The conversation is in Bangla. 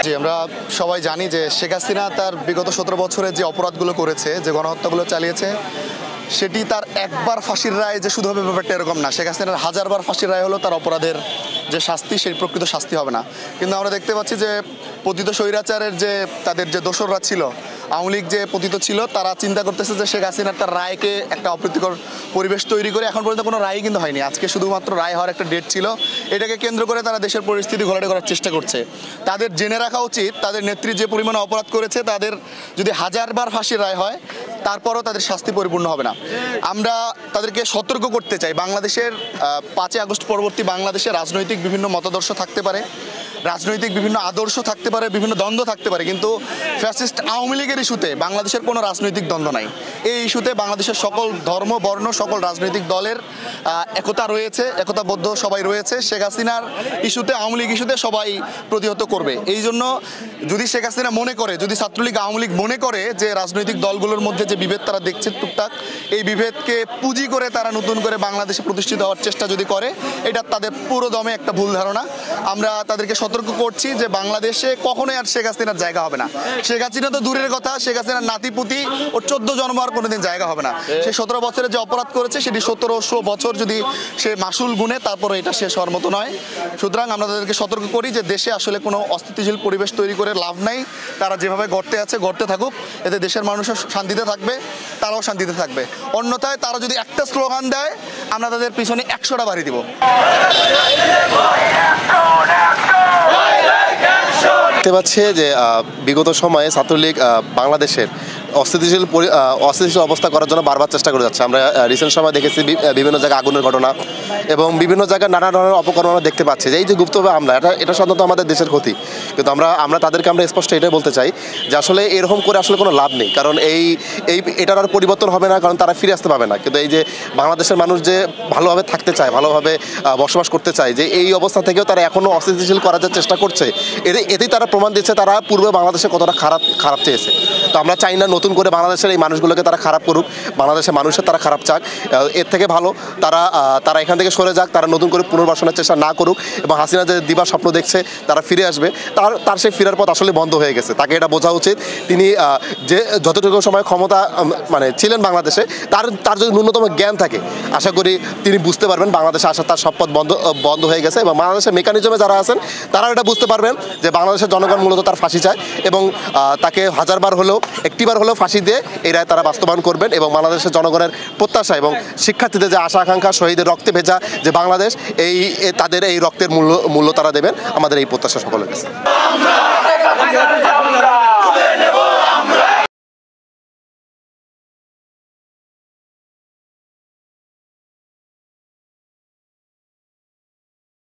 জি, আমরা সবাই জানি যে শেখ হাসিনা তার বিগত 17 বছরে যে অপরাধগুলো করেছে, যে গণহত্যাগুলো চালিয়েছে, সেটি তার একবার ফাঁসির রায় যে শুধু হবে ব্যাপারটা এরকম না। শেখ হাসিনার হাজারবার ফাঁসির রায় হলো তার অপরাধের যে শাস্তি, সেই প্রকৃত শাস্তি হবে না। কিন্তু আমরা দেখতে পাচ্ছি যে পতিত স্বৈরাচারের যে তাদের যে দোসররা ছিল, আওয়ামী লীগ যে পতিত ছিল, তারা চিন্তা করতেছে যে শেখ হাসিনার তার রায়কে একটা অপ্রীতিকর পরিবেশ তৈরি করে, এখন পর্যন্ত কোনো রায় কিন্তু হয়নি, আজকে শুধুমাত্র রায় হওয়ার একটা ডেট ছিল, এটাকে কেন্দ্র করে তারা দেশের পরিস্থিতি ঘোলাটে করার চেষ্টা করছে। তাদের জেনে রাখা উচিত তাদের নেত্রী যে পরিমাণে অপরাধ করেছে, তাদের যদি হাজারবার ফাঁসির রায় হয় তারপরও তাদের শাস্তি পরিপূর্ণ হবে না। আমরা তাদেরকে সতর্ক করতে চাই, বাংলাদেশের 5ই আগস্ট পরবর্তী বাংলাদেশে রাজনৈতিক বিভিন্ন মতাদর্শ থাকতে পারে, রাজনৈতিক বিভিন্ন আদর্শ থাকতে পারে, বিভিন্ন দ্বন্দ্ব থাকতে পারে, কিন্তু ফ্যাসিস্ট আওয়ামী লীগের ইস্যুতে বাংলাদেশের কোনো রাজনৈতিক দ্বন্দ্ব নাই। এই ইস্যুতে বাংলাদেশের সকল ধর্ম বর্ণ সকল রাজনৈতিক দলের একতা রয়েছে, একতাবদ্ধ সবাই রয়েছে। শেখ হাসিনার ইস্যুতে, আওয়ামী লীগ ইস্যুতে সবাই প্রতিহত করবে। এই জন্য যদি শেখ হাসিনা মনে করে, যদি ছাত্রলীগ আওয়ামী লীগ মনে করে যে রাজনৈতিক দলগুলোর মধ্যে যে বিভেদ তারা দেখছে টুকটাক, এই বিভেদকে পুঁজি করে তারা নতুন করে বাংলাদেশে প্রতিষ্ঠিত হওয়ার চেষ্টা যদি করে, এটা তাদের পুরো দমে একটা ভুল ধারণা। আমরা তাদেরকে সতর্ক করছি যে বাংলাদেশে কখনোই আর শেখ হাসিনার জায়গা হবে না। শেখ হাসিনা তো দূরের কথা, শেখ হাসিনার নাতিপুতি ওর 14 জন্ম আর কোনোদিন জায়গা হবে না। সে 17 বছরে যে অপরাধ করেছে, সেটি 1700 বছর যদি সে মাসুল গুনে, তারপরে এটা শেষ হওয়ার মতো নয়। সুতরাং আমরা তাদেরকে সতর্ক করি যে দেশে আসলে কোনো অস্থিতিশীল পরিবেশ তৈরি করে লাভ নাই। তারা যেভাবে গড়তে আছে গড়তে থাকুক, এতে দেশের মানুষও শান্তিতে থাকবে, তারাও শান্তিতে থাকবে। অন্যথায় তারা যদি একটা স্লোগান দেয়, আমরা তাদের পিছনে 100টা বাড়ি দিব। দেখতে পাচ্ছে যে বিগত সময়ে ছাত্রলীগ বাংলাদেশের অস্থিতিশীল অবস্থা করার জন্য বারবার চেষ্টা করে যাচ্ছে। আমরা রিসেন্ট সময় দেখেছি বিভিন্ন জায়গায় আগুনের ঘটনা এবং বিভিন্ন জায়গায় নানা ধরনের অপকর্ম আমরা দেখতে পাচ্ছি। যে এই যে গুপ্তভাবে হামলা, এটা সাধারণত আমাদের দেশের ক্ষতি। কিন্তু আমরা তাদেরকে আমরা স্পষ্ট এটাই বলতে চাই যে আসলে এরকম করে আসলে কোনো লাভ নেই, কারণ এটার আর পরিবর্তন হবে না, কারণ তারা ফিরে আসতে পারবে না। কিন্তু এই যে বাংলাদেশের মানুষ যে ভালোভাবে থাকতে চায়, ভালোভাবে বসবাস করতে চায়, যে এই অবস্থা থেকেও তারা এখনও অস্থিতিশীল করার যে চেষ্টা করছে, এতেই তারা প্রমাণ দিচ্ছে তারা পূর্বে বাংলাদেশে কতটা খারাপ চেয়েছে। তো আমরা চাই না নতুন করে বাংলাদেশের এই মানুষগুলোকে তারা খারাপ করুক, বাংলাদেশের মানুষের তারা খারাপ চাক। এর থেকে ভালো তারা এখান থেকে সরে যাক, তারা নতুন করে পুনর্বাসনের চেষ্টা না করুক, এবং হাসিনা যে দিবার স্বপ্ন দেখছে তারা ফিরে আসবে, তার সেই ফেরার পথ আসলে বন্ধ হয়ে গেছে। তাকে এটা বোঝা উচিত। তিনি যে যতটুকু সময় ক্ষমতা ছিলেন বাংলাদেশে, তার যদি ন্যূনতম জ্ঞান থাকে, আশা করি তিনি বুঝতে পারবেন বাংলাদেশে আসা তার সব পথ বন্ধ হয়ে গেছে, এবং বাংলাদেশের মেকানিজমে যারা আছেন তারাও এটা বুঝতে পারবেন যে বাংলাদেশের জনগণ মূলত তার ফাঁসি চায়, এবং তাকে হাজারবার হলেও একটিবার হলেও ফাঁসি দিয়ে এই রায় তারা বাস্তবায়ন করবেন। এবং বাংলাদেশের জনগণের প্রত্যাশা এবং শিক্ষার্থীদের যে আশা আকাঙ্ক্ষা, শহীদের রক্তে ভেজা যে বাংলাদেশ, তাদের এই রক্তের মূল্য তারা দেবেন, আমাদের এই প্রত্যাশা সকলের কাছে।